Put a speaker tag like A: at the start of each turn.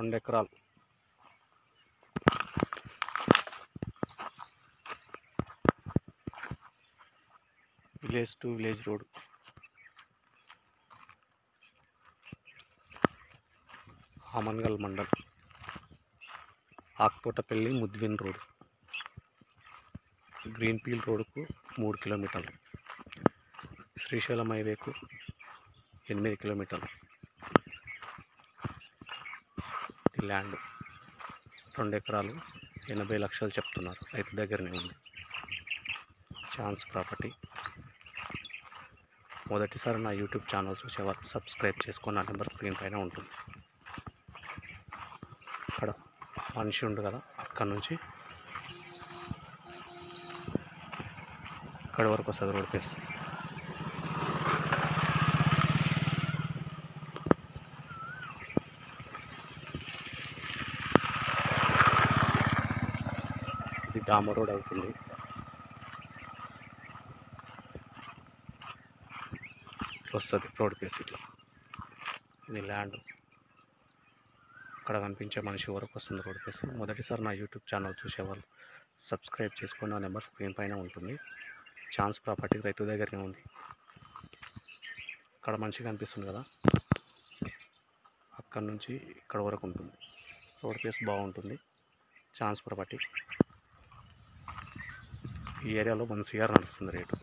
A: 2 ఎకరాలు. Village to village road. Amangal mandal. ఆక్తోటపల్లి ముద్విన్ రోడ్. గ్రీన్ఫీల్డ్ రోడ్కు 3 కిలోమీటర్లు. శ్రీశైలం హైవేకు 8 కిలోమీటర్లు. ఇది ల్యాండ్ 2 ఎకరాలు 80 లక్షలు చెప్తున్నారు. రైతు దగ్గరనే ఉంది. Chance property. మొదటిసారి నా యూట్యూబ్ ఛానల్ చూసేవారు సబ్స్క్రైబ్ చేసుకొని నా నెంబర్ స్క్రీన్ పైన ఉంటుంది. అక్కడ మనిషి ఉండు కదా, అక్కడ నుంచి ఇక్కడ వరకు వస్తుంది రోడ్ ప్లేస్. ఇది డామర్ రోడ్ అవుతుంది. వస్తుంది రోడ్ ప్లేస్ ఇట్లా. ఇది ల్యాండ్. అక్కడ కనిపించే మనిషి వరకు వస్తుంది రోడ్ ప్లేస్. మొదటిసారి నా యూట్యూబ్ ఛానల్ చూసేవాళ్ళు సబ్స్క్రైబ్ చేసుకొని నా నెంబర్ స్క్రీన్ పైన ఉంటుంది. ఛాన్స్ ప్రాపర్టీ రైతు దగ్గరనే ఉంది. అక్కడ మంచిగా కనిపిస్తుంది కదా, అక్కడ నుంచి ఇక్కడ వరకు ఉంటుంది. రోడ్ ప్లేస్ బాగుంటుంది. Chance property. ఈ ఏరియాలో 1 CR నడుస్తుంది రేటు.